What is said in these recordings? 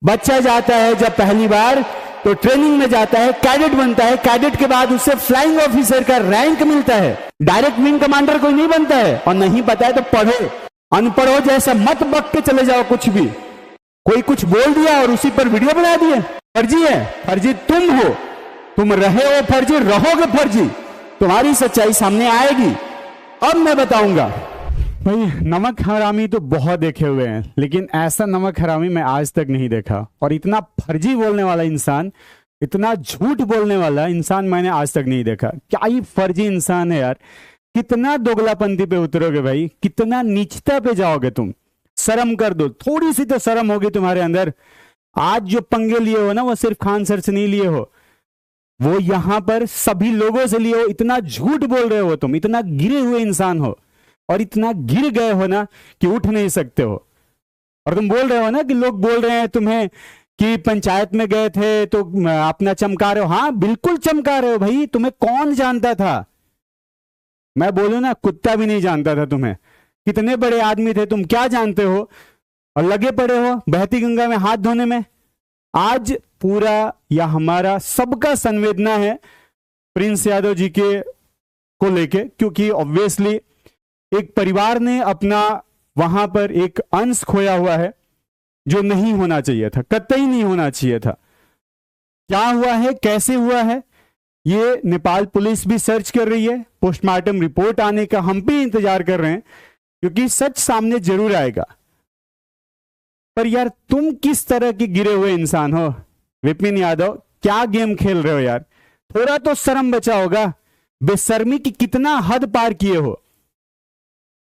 बच्चा जाता है जब पहली बार तो ट्रेनिंग में जाता है, कैडेट बनता है, कैडेट के बाद उससे फ्लाइंग ऑफिसर का रैंक मिलता है, डायरेक्ट विंग कमांडर कोई नहीं बनता है। और नहीं पता है तो पढ़ो, अनपढ़ हो जैसा मत बक के चले जाओ कुछ भी। कोई कुछ बोल दिया और उसी पर वीडियो बना दिए, फर्जी है। फर्जी तुम हो, तुम रहे हो फर्जी, रहोगे फर्जी, तुम्हारी सच्चाई सामने आएगी। अब मैं बताऊंगा भाई, नमक हरामी तो बहुत देखे हुए हैं, लेकिन ऐसा नमक हरामी मैं आज तक नहीं देखा। और इतना फर्जी बोलने वाला इंसान, इतना झूठ बोलने वाला इंसान मैंने आज तक नहीं देखा। क्या ही फर्जी इंसान है यार, कितना दोगलापंथी पे उतरोगे भाई, कितना नीचता पे जाओगे तुम। शर्म कर दो, थोड़ी सी तो शर्म होगी तुम्हारे अंदर। आज जो पंगे लिए हो ना, वो सिर्फ खान सर से नहीं लिए हो, वो यहां पर सभी लोगों से लिए हो। इतना झूठ बोल रहे हो तुम, इतना गिरे हुए इंसान हो और इतना गिर गए हो ना कि उठ नहीं सकते हो। और तुम बोल रहे हो ना कि लोग बोल रहे हैं तुम्हें कि पंचायत में गए थे तो अपना चमका रहे हो। हाँ बिल्कुल चमका रहे हो भाई, तुम्हें कौन जानता था। मैं बोलूं ना, कुत्ता भी नहीं जानता था तुम्हें। कितने बड़े आदमी थे, तुम क्या जानते हो। और लगे पड़े हो बहती गंगा में हाथ धोने में। आज पूरा या हमारा सबका संवेदना है प्रिंस यादव जी के को लेके, क्योंकि ऑब्वियसली एक परिवार ने अपना वहां पर एक अंश खोया हुआ है जो नहीं होना चाहिए था, कतई नहीं होना चाहिए था। क्या हुआ है, कैसे हुआ है, ये नेपाल पुलिस भी सर्च कर रही है। पोस्टमार्टम रिपोर्ट आने का हम भी इंतजार कर रहे हैं, क्योंकि सच सामने जरूर आएगा। पर यार तुम किस तरह के गिरे हुए इंसान हो विपिन यादव, क्या गेम खेल रहे हो यार। थोड़ा तो शर्म बचा होगा। बेशर्मी की कितना हद पार किए हो।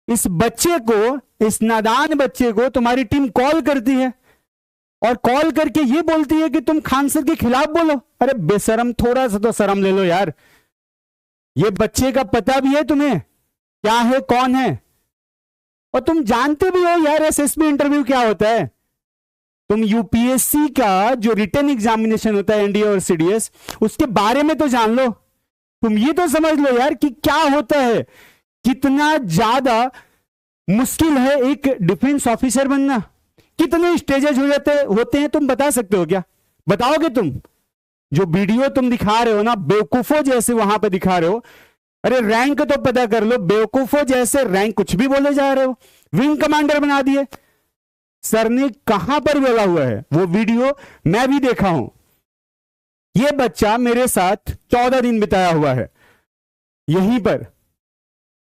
इस बच्चे को, इस नादान बच्चे को तुम्हारी टीम कॉल करती है और कॉल करके ये बोलती है कि तुम खान सर के खिलाफ बोलो। अरे बेशरम, थोड़ा सा तो शर्म ले लो यार। ये बच्चे का पता भी है तुम्हें क्या है, कौन है, और तुम जानते भी हो यार एसएसबी इंटरव्यू क्या होता है। तुम यूपीएससी का जो रिटन एग्जामिनेशन होता है एनडीए और सीडीएस, उसके बारे में तो जान लो। तुम ये तो समझ लो यार कि क्या होता है, कितना ज्यादा मुश्किल है एक डिफेंस ऑफिसर बनना। कितने स्टेजेस होते हैं तुम बता सकते हो क्या, बताओगे तुम। जो वीडियो तुम दिखा रहे हो ना, बेवकूफों जैसे वहां पे दिखा रहे हो। अरे रैंक तो पता कर लो, बेवकूफों जैसे रैंक कुछ भी बोले जा रहे हो। विंग कमांडर बना दिए। सर ने कहां पर बोला हुआ है वो वीडियो मैं भी देखा हूं। ये बच्चा मेरे साथ 14 दिन बिताया हुआ है यहीं पर,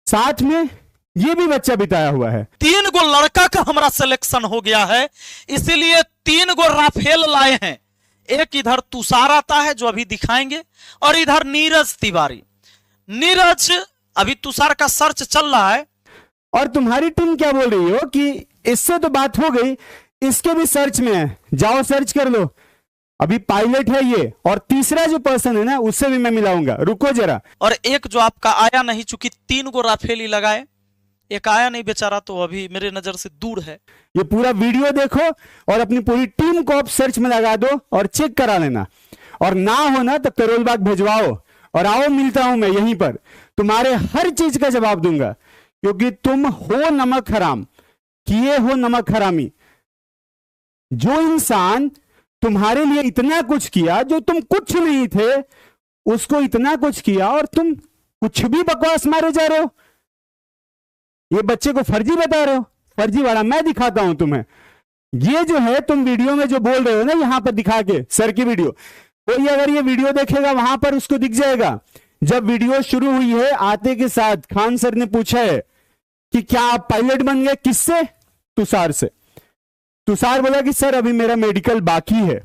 साथ में ये भी बच्चा बिताया हुआ है। 3 गो लड़का का हमारा सिलेक्शन हो गया है, इसीलिए 3 गो राफेल लाए हैं। एक इधर तुषार आता है जो अभी दिखाएंगे, और इधर नीरज तिवारी। नीरज, अभी तुषार का सर्च चल रहा है। और तुम्हारी टीम क्या बोल रही हो कि इससे तो बात हो गई, इसके भी सर्च में है, जाओ सर्च कर लो। अभी पायलट है ये, और तीसरा जो पर्सन है ना उससे भी मैं मिलाऊंगा, रुको जरा। और एक जो आपका आया नहीं, चूंकि 3 गो राफेल ही लगाए, एक आया नहीं बेचारा, तो अभी मेरे नजर से दूर है। ये पूरा वीडियो देखो और अपनी पूरी टीम को आप सर्च में लगा दो और चेक करा लेना। और ना हो ना तो करोल बाग भिजवाओ और आओ, मिलता हूं मैं यहीं पर, तुम्हारे हर चीज का जवाब दूंगा। क्योंकि तुम हो नमक हराम, किए हो नमक हरामी। जो इंसान तुम्हारे लिए इतना कुछ किया, जो तुम कुछ नहीं थे उसको इतना कुछ किया, और तुम कुछ भी बकवास मारे जा रहे हो। ये बच्चे को फर्जी बता रहे हो, फर्जी वाला मैं दिखाता हूं तुम्हें। ये जो है तुम वीडियो में जो बोल रहे हो ना, यहां पर दिखा के सर की वीडियो, कोई अगर ये वीडियो देखेगा वहां पर उसको दिख जाएगा। जब वीडियो शुरू हुई है आते के साथ खान सर ने पूछा है कि क्या आप पायलट बन गए, किससे, तुषार से। तुषार बोला कि सर अभी मेरा मेडिकल बाकी है।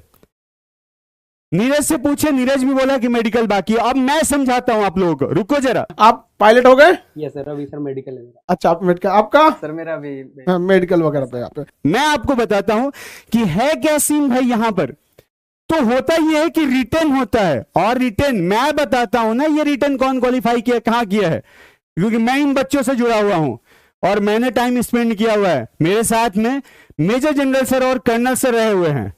नीरज से पूछे, नीरज भी बोला कि मेडिकल बाकी है। अब मैं समझाता हूं आप लोगों को, रुको जरा। आप पायलट हो गए? यस सर, अभी सर मेडिकल है मेरा। अच्छा, आप मेडिकल, आपका? सर मेरा अभी मेडिकल वगैरह पे आप? मैं आपको बताता हूं कि है क्या सीन भाई। यहां पर तो होता यह है कि रिटर्न होता है, और रिटर्न मैं बताता हूं ना, ये रिटर्न कौन क्वालिफाई किया, कहां किया है, क्योंकि मैं इन बच्चों से जुड़ा हुआ हूं और मैंने टाइम स्पेंड किया हुआ है। मेरे साथ में मेजर जनरल सर और कर्नल सर रहे हुए हैं।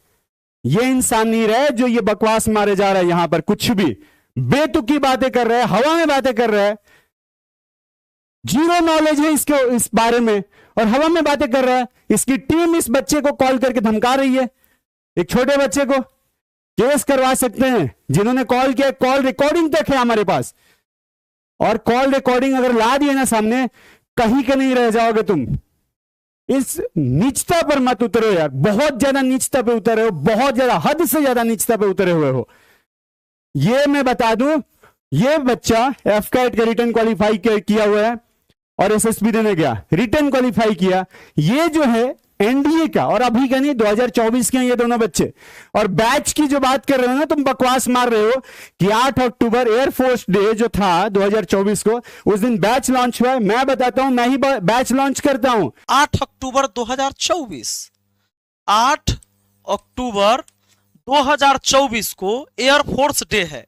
ये इंसान नहीं रहे जो ये बकवास मारे जा रहा है यहां पर, कुछ भी बेतुकी बातें कर रहा है, हवा में बातें कर रहा है, जीरो नॉलेज है इसके इस बारे में और हवा में बातें कर रहा है। इसकी टीम इस बच्चे को कॉल करके धमका रही है। एक छोटे बच्चे को केस करवा सकते हैं, जिन्होंने कॉल किया, कॉल रिकॉर्डिंग तक है हमारे पास। और कॉल रिकॉर्डिंग अगर ला दिए ना सामने, कहीं के नहीं रह जाओगे तुम। इस नीचता पर मत उतरो यार, बहुत ज्यादा नीचता पे उतरे हो, बहुत ज्यादा, हद से ज्यादा नीचता पे उतरे हुए हो। ये मैं बता दूं, ये बच्चा एफकैट का रिटर्न क्वालिफाई किया हुआ है और एसएसबी देने गया, रिटर्न क्वालिफाई किया। ये जो है एनडीए का, और अभी का नहीं, 2024 के हैं ये दोनों बच्चे। और बैच की जो बात कर रहे हो ना, तुम बकवास मार रहे हो कि 8 अक्टूबर एयरफोर्स डे जो था 2024 को, उस दिन बैच लॉन्च हुआ है। मैं बताता हूं, मैं ही बैच लॉन्च करता हूं। 8 अक्टूबर 2024, 8 अक्टूबर 2024 को एयरफोर्स डे है।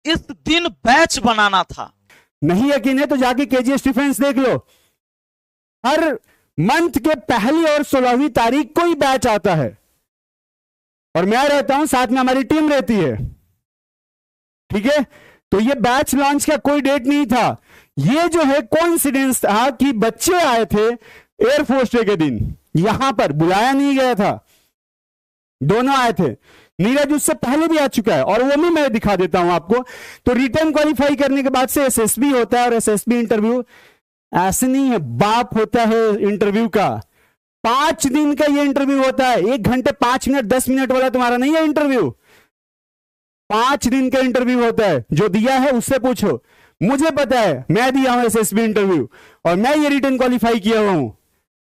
इस दिन बैच बनाना था। नहीं यकीन है तो जाके केजीएस डिफेंस देख लो। हर मंथ के पहली और 16वीं तारीख को ही बैच आता है, और मैं रहता हूं साथ में, हमारी टीम रहती है। ठीक है, तो ये बैच लॉन्च का कोई डेट नहीं था। ये जो है कोइंसिडेंस था कि बच्चे आए थे एयरफोर्स डे के दिन, यहां पर बुलाया नहीं गया था, दोनों आए थे। नीरज उससे पहले भी आ चुका है, और वो भी मैं दिखा देता हूं आपको। तो रिटर्न क्वालिफाई करने के बाद से एसएसबी होता है, और एसएसबी इंटरव्यू ऐसे नहीं है, बाप होता है इंटरव्यू का। 5 दिन का ये इंटरव्यू होता है, 1 घंटे 5 मिनट 10 मिनट वाला तुम्हारा नहीं है इंटरव्यू। 5 दिन का इंटरव्यू होता है। जो दिया है उससे पूछो, मुझे पता है, मैं दिया हूं एसएसबी इंटरव्यू, और मैं ये रिटर्न क्वालिफाई किया हुआ हूं,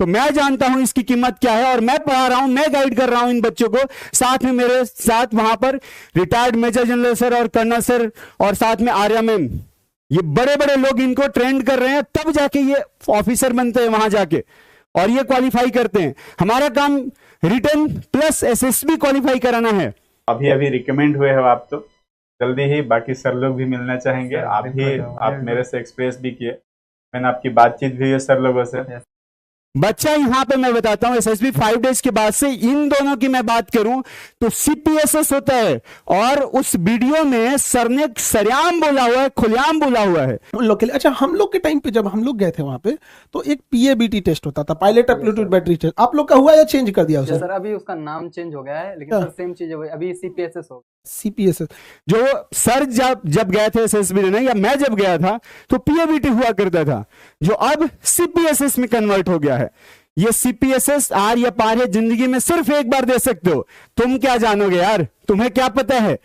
तो मैं जानता हूं इसकी कीमत क्या है। और मैं पढ़ा रहा हूं, मैं गाइड कर रहा हूं इन बच्चों को। साथ में मेरे साथ वहां पर रिटायर्ड मेजर जनरल सर और कर्नल सर, और साथ में आर्या मैम, ये बड़े बड़े लोग इनको ट्रेंड कर रहे हैं, तब जाके ये ऑफिसर बनते हैं वहां जाके, और ये क्वालिफाई करते हैं। हमारा काम रिटर्न प्लस एसएसबी क्वालिफाई कराना है। अभी अभी रिकमेंड हुए हो आप, तो जल्दी ही बाकी सर लोग भी मिलना चाहेंगे। आप मेरे से एक्सप्रेस भी किए, मैंने आपकी बातचीत भी है सर लोगों से। बच्चा यहां पे मैं बताता हूं, एसएसबी 5 डेज के बाद से इन दोनों की मैं बात करूं तो सीपीएसएस होता है, और उस वीडियो में सर ने सरेआम बोला हुआ है, खुलेआम बोला हुआ है उन लोग के लिए। अच्छा, हम लोग के टाइम पे जब हम लोग गए थे वहां पे, तो एक पीएबीटी टेस्ट होता था, पायलट एप्टीट्यूड बैटरी टेस्ट। आप लोग का हुआ या चेंज कर दिया उसे? सर अभी उसका नाम चेंज हो गया है, लेकिन सर सेम चीज है, अभी सीपीएसएस हो। सीपीएसएस जो सर जब गए थे एसएसबी ने, या मैं जब गया था, तो पीएबीटी हुआ करता था, जो अब सीपीएसएस में कन्वर्ट हो गया है। ये सीपीएसएस आर या पार है, जिंदगी में सिर्फ एक बार दे सकते हो। तुम क्या जानोगे यार, तुम्हें क्या पता है।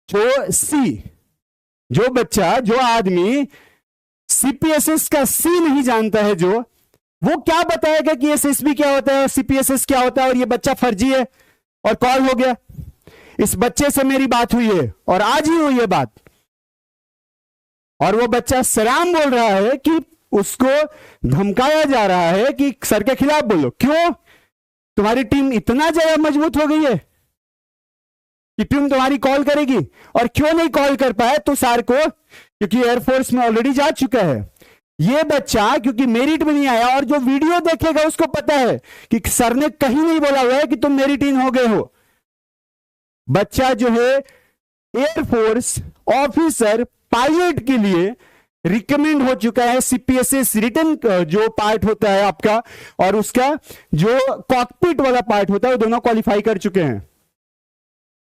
जो बच्चा, जो आदमी सीपीएसएस का सी नहीं जानता है, जो वो क्या बताएगा कि एसएसबी क्या होता है, सीपीएसएस क्या होता है, और ये बच्चा फर्जी है और कॉल हो गया। इस बच्चे से मेरी बात हुई है, और आज ही हुई है बात, और वो बच्चा सलाम बोल रहा है कि उसको धमकाया जा रहा है कि सर के खिलाफ बोलो। क्यों? तुम्हारी टीम इतना ज्यादा मजबूत हो गई है कि टीम तुम्हारी कॉल करेगी। और क्यों नहीं कॉल कर पाए तो सर को, क्योंकि एयरफोर्स में ऑलरेडी जा चुका है। ये बच्चा क्योंकि मेरिट में नहीं आया, और जो वीडियो देखेगा उसको पता है कि सर ने कहीं नहीं बोला हुआ है कि तुम मेरिट इन हो गए हो। बच्चा जो है एयरफोर्स ऑफिसर पायलट के लिए रिकमेंड हो चुका है। सीपीएसएस रिटर्न जो पार्ट होता है आपका, और उसका जो कॉकपिट वाला पार्ट होता है, वो दोनों क्वालिफाई कर चुके हैं।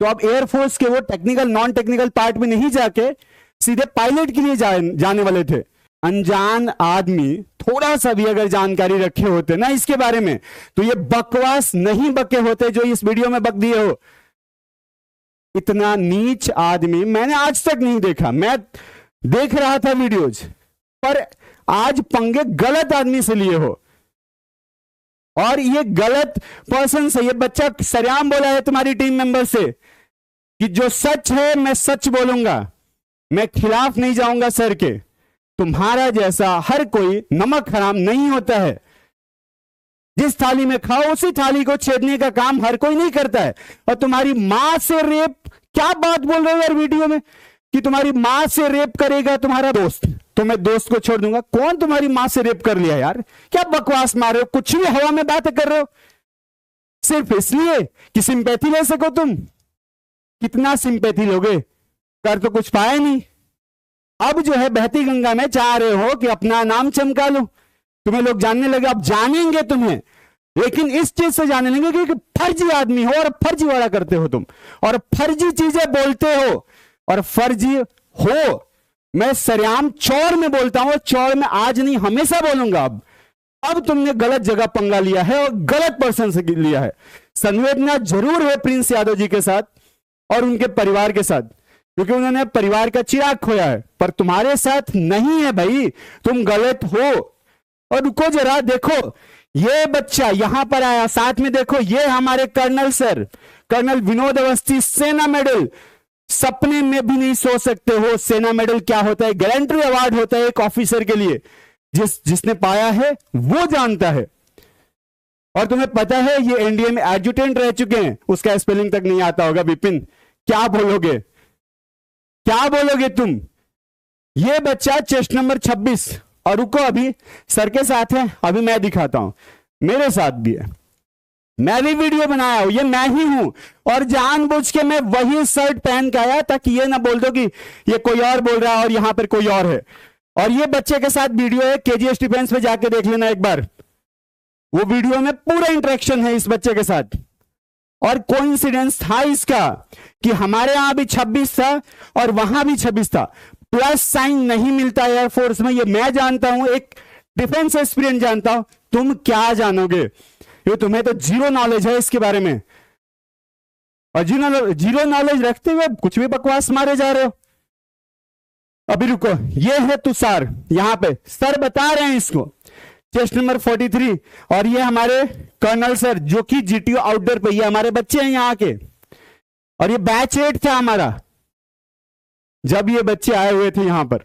तो अब एयरफोर्स के वो टेक्निकल नॉन टेक्निकल पार्ट में नहीं जाके सीधे पायलट के लिए जाने वाले थे। अनजान आदमी थोड़ा सा भी अगर जानकारी रखे होते ना इसके बारे में, तो ये बकवास नहीं बके होते जो इस वीडियो में बक दिए हो। इतना नीच आदमी मैंने आज तक नहीं देखा। मैं देख रहा था वीडियोज, पर आज पंगे गलत आदमी से लिए हो, और ये गलत पर्सन से। ये बच्चा सरेआम बोला है तुम्हारी टीम मेंबर से कि जो सच है मैं सच बोलूंगा, मैं खिलाफ नहीं जाऊंगा सर के। तुम्हारा जैसा हर कोई नमक हराम नहीं होता है। जिस थाली में खाओ उसी थाली को छेदने का काम हर कोई नहीं करता है। और तुम्हारी मां से रेप, क्या बात बोल रहे हो यार वीडियो में कि तुम्हारी मां से रेप करेगा तुम्हारा दोस्त, तो मैं दोस्त को छोड़ दूंगा। कौन तुम्हारी मां से रेप कर लिया यार? क्या बकवास मार रहे हो? कुछ भी हवा में बातें कर रहे हो सिर्फ इसलिए कि सिंपैथी ले सको तुम। कितना सिंपैथी लोगे? कर तो कुछ पाया नहीं। अब जो है बहती गंगा में चाह रहे हो कि अपना नाम चमका लो, तुम्हें लोग जानने लगे। अब जानेंगे तुम्हें, लेकिन इस चीज से जाने लेंगे कि फर्जी आदमी हो और फर्जीवाड़ा करते हो तुम, और फर्जी चीजें बोलते हो और फर्जी हो। मैं सरेआम चौड़ में बोलता हूं, चौड़ में आज नहीं हमेशा बोलूंगा। अब तुमने गलत जगह पंगा लिया है और गलत पर्सन से लिया है। संवेदना जरूर है प्रिंस यादव जी के साथ और उनके परिवार के साथ, क्योंकि उन्होंने परिवार का चिराग खोया है, पर तुम्हारे साथ नहीं है भाई, तुम गलत हो। और रुको जरा, देखो ये बच्चा यहां पर आया, साथ में देखो ये हमारे colonel sir, colonel Vinod Awasthi, Sena medal. सपने में भी नहीं सोच सकते हो सेना मेडल क्या होता है। गैलेंट्री अवार्ड होता है एक ऑफिसर के लिए, जिसने पाया है वो जानता है। और तुम्हें पता है ये एनडीए में एडजुटेंट रह चुके हैं, उसका स्पेलिंग तक नहीं आता होगा। विपिन क्या बोलोगे, क्या बोलोगे तुम? ये बच्चा चेस्ट नंबर 26, और रुको अभी सर के साथ है, अभी मैं दिखाता हूं, मेरे साथ भी है, मैं भी वीडियो बनाया हूं, ये मैं ही हूं। और जानबूझ के मैं वही शर्ट पहन के आया ताकि ये ना बोल दो कि ये कोई और बोल रहा है और यहां पर कोई और है। और ये बच्चे के साथ वीडियो है, केजीएस डिफेंस पे जाके देख लेना एक बार, वो वीडियो में पूरा इंटरेक्शन है इस बच्चे के साथ। और कोइंसिडेंस था इसका कि हमारे यहां भी 26 था और वहां भी 26 था। प्लस साइन नहीं मिलता एयरफोर्स में, ये मैं जानता हूं, एक डिफेंस एक्सपीरियंस जानता हूं। तुम क्या जानोगे, ये तुम्हें तो जीरो नॉलेज है इसके बारे में, और जीरो नॉलेज रखते हुए कुछ भी बकवास मारे जा रहे हो। अभी रुको, ये है तुषार, यहां पे सर बता रहे हैं इसको, चेस्ट नंबर 43, और ये हमारे कर्नल सर जो कि जीटीओ आउटडोर पे, ये हमारे बच्चे हैं यहाँ के, और ये बैच 8 था हमारा जब ये बच्चे आए हुए थे यहां पर।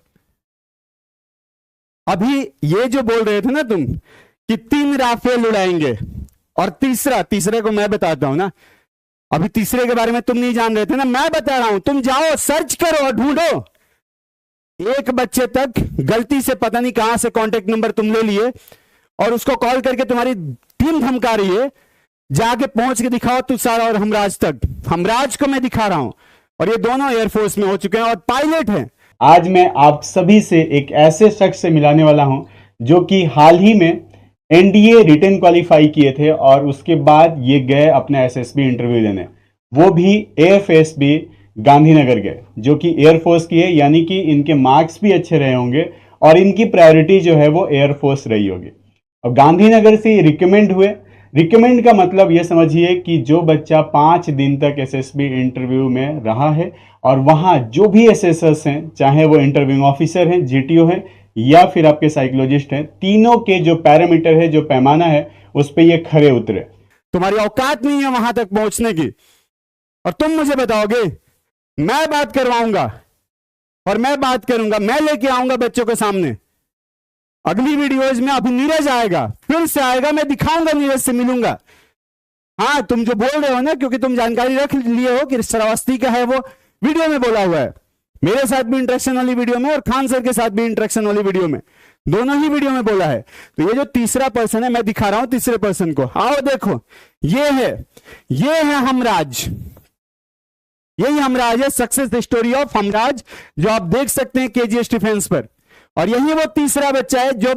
अभी ये जो बोल रहे थे ना तुम कि 3 राफेल उड़ाएंगे, और तीसरे को मैं बताता हूं ना, अभी तीसरे के बारे में तुम नहीं जान रहे थे ना, मैं बता रहा हूं, तुम जाओ सर्च करो और ढूंढो। एक बच्चे तक गलती से पता नहीं कहां से कांटेक्ट नंबर तुम ले लिए और उसको कॉल करके तुम्हारी टीम धमका रही है, जाके पहुंच के दिखाओ तुषार और हमराज तक। हमराज को मैं दिखा रहा हूं, और ये दोनों एयरफोर्स में हो चुके हैं और पायलट हैं। आज मैं आप सभी से एक ऐसे शख्स से मिलाने वाला हूं जो कि हाल ही में एनडीए रिटन क्वालिफाई किए थे और उसके बाद ये गए अपना एसएसबी इंटरव्यू देने, वो भी एएफएसबी गांधीनगर गए, जो कि एयरफोर्स की है, यानी कि इनके मार्क्स भी अच्छे रहे होंगे और इनकी प्रायोरिटी जो है वो एयरफोर्स रही होगी। और गांधीनगर से रिकमेंड हुए। रिकमेंड का मतलब ये समझिए कि जो बच्चा 5 दिन तक एसएसबी इंटरव्यू में रहा है और वहां जो भी एसएसएस हैं, चाहे वो इंटरव्यूइंग ऑफिसर हैं, जीटीओ हैं या फिर आपके साइकोलॉजिस्ट हैं, तीनों के जो पैरामीटर है, जो पैमाना है, उस पर ये खरे उतरे। तुम्हारी औकात नहीं है वहां तक पहुंचने की, और तुम मुझे बताओगे, मैं बात करवाऊंगा और मैं बात करूंगा, मैं लेके आऊंगा बच्चों के सामने। अगली वीडियोज में अभी नीरज आएगा, फिर से आएगा, मैं दिखाऊंगा, नीरज से मिलूंगा। हाँ, तुम जो बोल रहे हो ना, क्योंकि तुम जानकारी रख लिए हो कि श्रावस्ती का है, वो वीडियो में बोला हुआ है, मेरे साथ भी इंटरेक्शन वाली वीडियो में और खान सर के साथ भी इंटरेक्शन वाली वीडियो में, दोनों ही वीडियो में बोला है। तो ये जो तीसरा पर्सन है, मैं दिखा रहा हूं तीसरे पर्सन को, आओ देखो, ये है हमराज, यही हमराज है, सक्सेस स्टोरी ऑफ हमराज, जो आप देख सकते हैं केजीएस डिफेंस पर। और यही वो तीसरा बच्चा है जो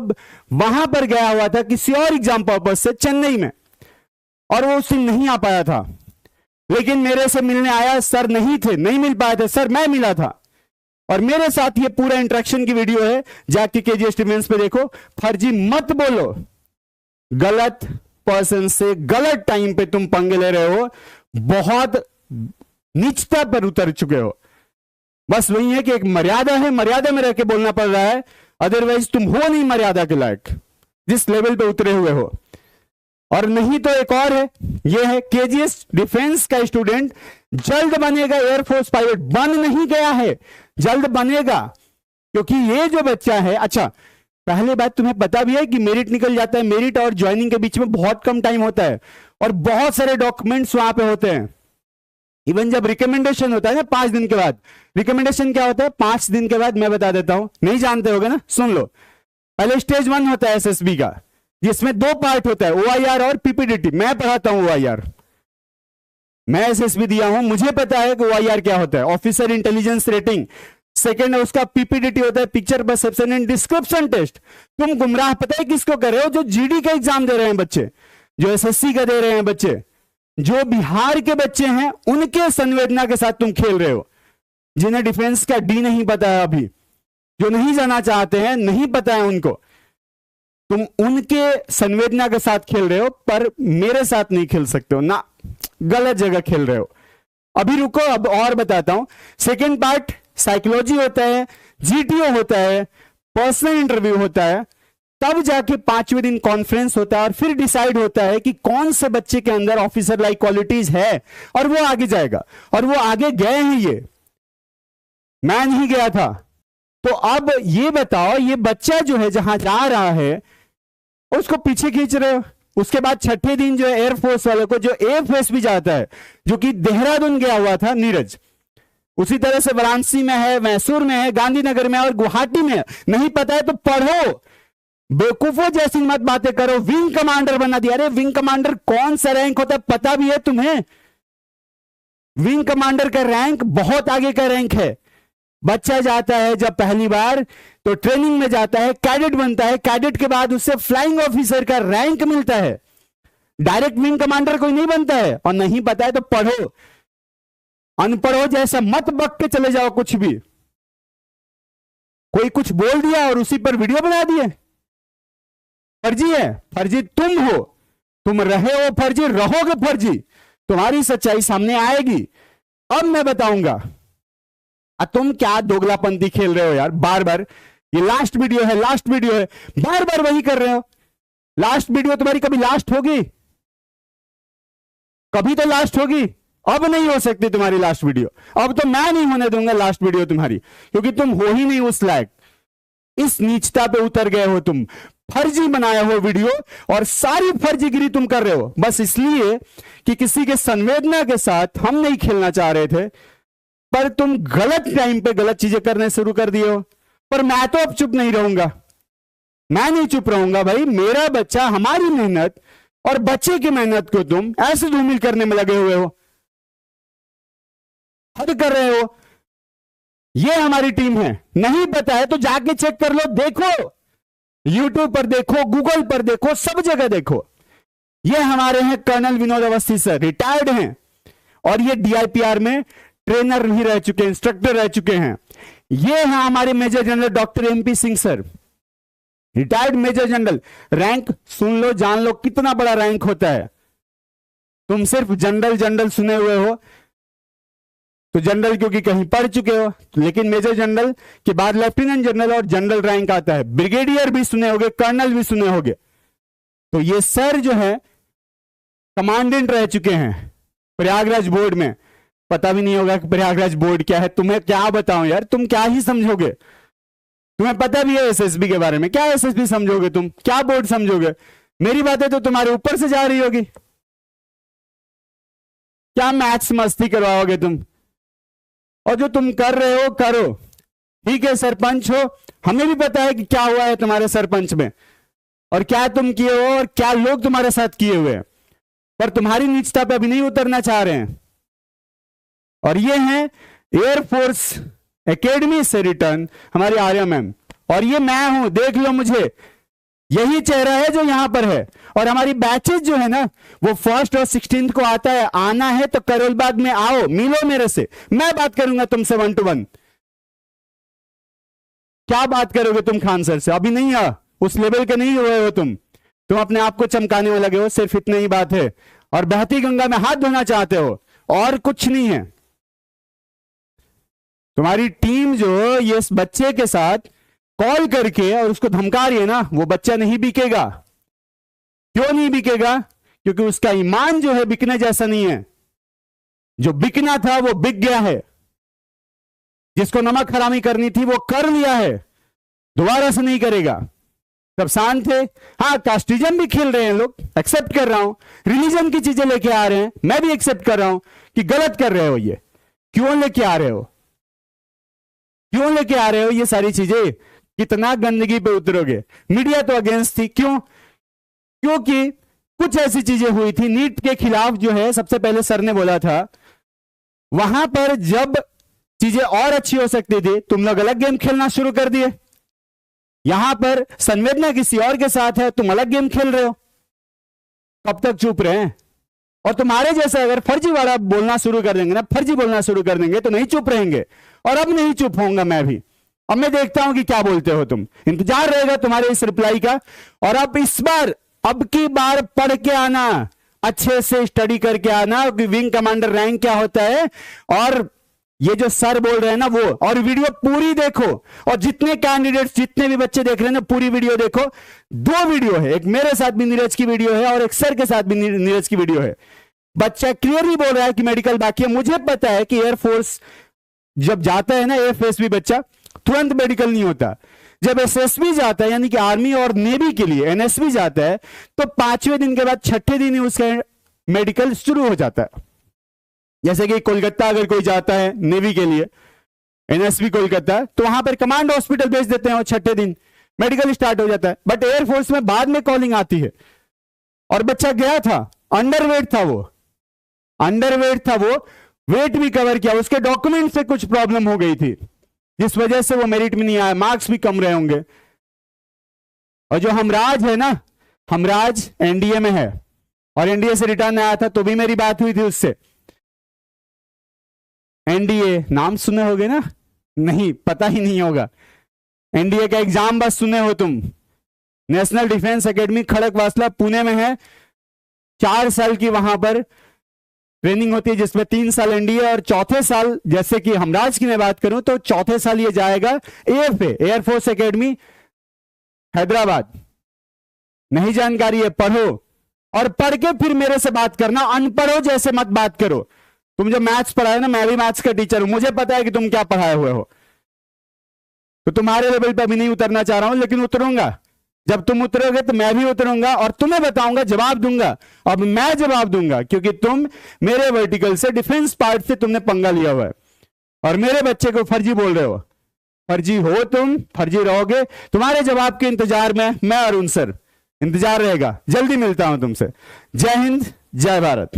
वहां पर गया हुआ था किसी और एग्जाम पर्पज से चेन्नई में, और वो उस दिन नहीं आ पाया था, लेकिन मेरे से मिलने आया। सर नहीं थे, नहीं मिल पाए थे सर, मैं मिला था, और मेरे साथ ये पूरा इंटरेक्शन की वीडियो है, जाके केजीएस डिफेंस पे देखो। फर्जी मत बोलो, गलत पर्सन से गलत टाइम पे तुम पंगे ले रहे हो, बहुत नीचता पर उतर चुके हो। बस वही है कि एक मर्यादा है, मर्यादा में रह के बोलना पड़ रहा है, अदरवाइज तुम हो नहीं मर्यादा के लायक जिस लेवल पे उतरे हुए हो। और नहीं तो एक और है, ये है केजीएस डिफेंस का स्टूडेंट, जल्द बनेगा एयरफोर्स पायलट, बन नहीं गया है, जल्द बनेगा, क्योंकि ये जो बच्चा है। अच्छा, पहले बात तुम्हें पता भी है कि मेरिट निकल जाता है, मेरिट और ज्वाइनिंग के बीच में बहुत कम टाइम होता है और बहुत सारे डॉक्यूमेंट्स वहां पे होते हैं। इवन जब रिकमेंडेशन होता है ना 5 दिन के बाद, रिकमेंडेशन क्या होता है 5 दिन के बाद, मैं बता देता हूं, नहीं जानते होगे ना, सुन लो। पहले स्टेज 1 होता है एसएसबी का, जिसमें 2 पार्ट होता है, ओआईआर और पीपीडीटी। मैं पढ़ाता हूं ओआईआर, मैं एसएसबी दिया हूं, मुझे पता है कि ओआईआर क्या होता है, ऑफिसर इंटेलिजेंस रेटिंग। सेकंड है उसका पीपीडीटी होता है, picture perception and description test. तुम गुमराह पता है किसको कर रहे हो, जो जीडी का एग्जाम दे रहे हैं बच्चे, जो एसएससी का दे रहे हैं बच्चे, जो बिहार के बच्चे हैं उनके संवेदना के साथ तुम खेल रहे हो, जिन्हें डिफेंस का डी नहीं पता है, अभी जो नहीं जाना चाहते हैं, नहीं पता है उनको, तुम उनके संवेदना के साथ खेल रहे हो, पर मेरे साथ नहीं खेल सकते हो ना, गलत जगह खेल रहे हो। अभी रुको, अब और बताता हूं। सेकेंड पार्ट साइकोलॉजी होता है, जीटीओ होता है, पर्सनल इंटरव्यू होता है, तब जाके 5वें दिन कॉन्फ्रेंस होता है और फिर डिसाइड होता है कि कौन से बच्चे के अंदर ऑफिसर लाइक क्वालिटीज है और वो आगे जाएगा। और वो आगे गए हैं, ये मैं नहीं गया था। तो अब ये बताओ, ये बच्चा जो है जहां जा रहा है उसको पीछे खींच रहे हो। उसके बाद छठे दिन जो है एयरफोर्स वाले को, जो एयरफोर्स भी जाता है, जो कि देहरादून गया हुआ था नीरज, उसी तरह से वाराणसी में है, मैसूर में है, गांधीनगर में है और गुवाहाटी में है। नहीं पता है तो पढ़ो, बेवकूफों जैसी मत बातें करो। विंग कमांडर बना दिया। अरे विंग कमांडर कौन सा रैंक होता है पता भी है तुम्हें? विंग कमांडर का रैंक बहुत आगे का रैंक है। बच्चा जाता है जब पहली बार तो ट्रेनिंग में जाता है, कैडेट बनता है, कैडेट के बाद उससे फ्लाइंग ऑफिसर का रैंक मिलता है। डायरेक्ट विंग कमांडर कोई नहीं बनता है। और नहीं पता है तो पढ़ो, अनपढ़ो जैसा मत बक के चले जाओ कुछ भी। कोई कुछ बोल दिया और उसी पर वीडियो बना दिए, फर्जी है। फर्जी तुम हो, तुम रहे हो फर्जी, रहोगे फर्जी, तुम्हारी सच्चाई सामने आएगी। अब मैं बताऊंगा। तुम क्या दोगलापंती खेल रहे हो यार, बार बार। ये लास्ट वीडियो है, लास्ट वीडियो है, बार बार वही कर रहे हो। लास्ट वीडियो तुम्हारी कभी लास्ट होगी? कभी तो लास्ट होगी। अब नहीं हो सकती तुम्हारी लास्ट वीडियो। अब तो मैं नहीं होने दूंगा लास्ट वीडियो तुम्हारी, क्योंकि तुम हो ही नहीं उस लायक। इस नीचता पे उतर गए हो तुम। फर्जी बनाया हो वीडियो और सारी फर्जीगिरी तुम कर रहे हो, बस इसलिए कि किसी के संवेदना के साथ हम नहीं खेलना चाह रहे थे, पर तुम गलत टाइम पे गलत चीजें करने शुरू कर दिए हो। पर मैं तो अब चुप नहीं रहूंगा, मैं नहीं चुप रहूंगा भाई। मेरा बच्चा, हमारी मेहनत और बच्चे की मेहनत को तुम ऐसे धूमिल करने में लगे हुए हो, हद कर रहे हो। ये हमारी टीम है। नहीं पता है तो जाके चेक कर लो, देखो, यूट्यूब पर देखो, गूगल पर देखो, सब जगह देखो। ये हमारे हैं colonel Vinod Awasthi sir, retired हैं और ये डीआईपीआर में ट्रेनर नहीं रह चुके, इंस्ट्रक्टर रह चुके हैं। ये हैं हमारे major general doctor MP Singh sir, retired major general. Rank सुन लो, जान लो कितना बड़ा रैंक होता है। तुम सिर्फ जनरल जनरल सुने हुए हो, तो जनरल क्योंकि कहीं पढ़ चुके हो, लेकिन मेजर जनरल के बाद लेफ्टिनेंट जनरल और जनरल रैंक आता है। ब्रिगेडियर भी सुने होगे, कर्नल भी सुने होगे। तो ये सर जो है कमांडेंट रह चुके हैं प्रयागराज बोर्ड में। पता भी नहीं होगा कि प्रयागराज बोर्ड क्या है। तुम्हें क्या बताऊं यार, तुम क्या ही समझोगे? तुम्हें पता भी है एसएसबी के बारे में, क्या एसएसबी समझोगे तुम? क्या बोर्ड समझोगे? मेरी बातें तो तुम्हारे ऊपर से जा रही होगी। क्या मैथ्स मस्ती करवाओगे तुम? और जो तुम कर रहे हो करो, ठीक है। सरपंच हो, हमें भी पता है कि क्या हुआ है तुम्हारे सरपंच में और क्या तुम किए हो और क्या लोग तुम्हारे साथ किए हुए हैं, पर तुम्हारी नीचता पे अभी नहीं उतरना चाह रहे हैं। और ये हैं एयरफोर्स एकेडमी से रिटर्न हमारी आर्या मैम, और ये मैं हूं, देख लो मुझे। यही चेहरा है जो यहां पर है। और हमारी बैचेज जो है ना, वो 1 और 16 को आता है। आना है तो करोलबाग में आओ, मिलो मेरे से, मैं बात करूंगा तुमसे 1 to 1। क्या बात करोगे तुम खान सर से? अभी नहीं आ, उस लेवल के नहीं हुए हो तुम अपने आप को चमकाने में लगे हो, सिर्फ इतनी ही बात है। और बहती गंगा में हाथ धोना चाहते हो, और कुछ नहीं है। तुम्हारी टीम जो ये इस बच्चे के साथ कॉल करके और उसको धमका रही है ना, वो बच्चा नहीं बिकेगा। क्यों नहीं बिकेगा? क्योंकि उसका ईमान जो है बिकने जैसा नहीं है। जो बिकना था वो बिक गया है। जिसको नमक हरामी करनी थी वो कर लिया है, दोबारा से नहीं करेगा। सब शांत थे। हाँ, कास्टिज्म भी खेल रहे हैं लोग, एक्सेप्ट कर रहा हूं। रिलीजन की चीजें लेके आ रहे हैं, मैं भी एक्सेप्ट कर रहा हूं कि गलत कर रहे हो। ये क्यों लेके आ रहे हो? क्यों लेके आ रहे हो ये सारी चीजें? कितना गंदगी पे उतरोगे? मीडिया तो अगेंस्ट थी। क्यों? क्योंकि कुछ ऐसी चीजें हुई थी नीट के खिलाफ, जो है सबसे पहले सर ने बोला था। वहां पर जब चीजें और अच्छी हो सकती थी, तुम लोग अलग गेम खेलना शुरू कर दिए। यहां पर संवेदना किसी और के साथ है, तुम अलग गेम खेल रहे हो। कब तक चुप रहे? और तुम्हारे जैसे अगर फर्जीवाड़ा बोलना शुरू कर देंगे ना, फर्जी बोलना शुरू कर देंगे तो नहीं चुप रहेंगे। और अब नहीं चुप होऊंगा मैं भी। अब मैं देखता हूं कि क्या बोलते हो तुम। इंतजार रहेगा तुम्हारे इस रिप्लाई का। और अब इस बार, अब की बार पढ़ के आना, अच्छे से स्टडी करके आना कि विंग कमांडर रैंक क्या होता है, और ये जो सर बोल रहे हैं ना वो। और वीडियो पूरी देखो, और जितने कैंडिडेट्स, जितने भी बच्चे देख रहे हैं ना, पूरी वीडियो देखो। 2 वीडियो है, एक मेरे साथ भी नीरज की वीडियो है और एक सर के साथ भी नीरज की वीडियो है। बच्चा क्लियरली बोल रहा है कि मेडिकल बाकी है। मुझे पता है कि एयरफोर्स जब जाता है ना, एयरफोर्स भी बच्चा तुरंत मेडिकल नहीं होता। जब एसएसबी जाता है, यानी कि आर्मी और नेवी के लिए एनएसबी जाता है, तो 5वें दिन के बाद 6ठे दिन ही उसका मेडिकल शुरू हो जाता है। जैसे कि कोलकाता अगर कोई जाता है नेवी के लिए, एनएसबी कोलकाता, तो वहां पर कमांड हॉस्पिटल भेज देते हैं और 6ठे दिन मेडिकल स्टार्ट हो जाता है। बट एयरफोर्स में बाद में कॉलिंग आती है। और बच्चा गया था, अंडरवेट था वो, वेट भी कवर किया, उसके डॉक्यूमेंट से कुछ प्रॉब्लम हो गई थी जिस वजह से वो मेरिट में नहीं आया, मार्क्स भी कम रहे होंगे। और जो हमराज है ना, हमराज एनडीए में है और एनडीए से रिटर्न आया था, तो भी मेरी बात हुई थी उससे। एनडीए नाम सुने होगे ना? नहीं, पता ही नहीं होगा। एनडीए का एग्जाम बस सुने हो तुम। National defence academy Khadakwasla Pune में है। 4 साल की वहां पर ट्रेनिंग होती है, जिसमें 3 साल एनडीए और चौथे साल, जैसे कि हमराज की मैं बात करूं तो चौथे साल ये जाएगा एयरफोर्स एकेडमी हैदराबाद। नहीं जानकारी है, पढ़ो, और पढ़ के फिर मेरे से बात करना। अनपढ़ो जैसे मत बात करो। तुम जो मैथ्स पढ़ाए ना, मैं भी मैथ्स का टीचर हूं, मुझे पता है कि तुम क्या पढ़ाए हुए हो। तो तुम्हारे लेवल पे अभी नहीं उतरना चाह रहा हूं, लेकिन उतरूंगा। जब तुम उतरोगे तो मैं भी उतरूंगा और तुम्हें बताऊंगा, जवाब दूंगा। अब मैं जवाब दूंगा क्योंकि तुम मेरे वर्टिकल से, डिफेंस पार्ट से तुमने पंगा लिया हुआ है और मेरे बच्चे को फर्जी बोल रहे हो। फर्जी हो तुम, फर्जी रहोगे। तुम्हारे जवाब के इंतजार में मैं अरुण सर, इंतजार रहेगा। जल्दी मिलता हूं तुमसे। जय हिंद, जय भारत।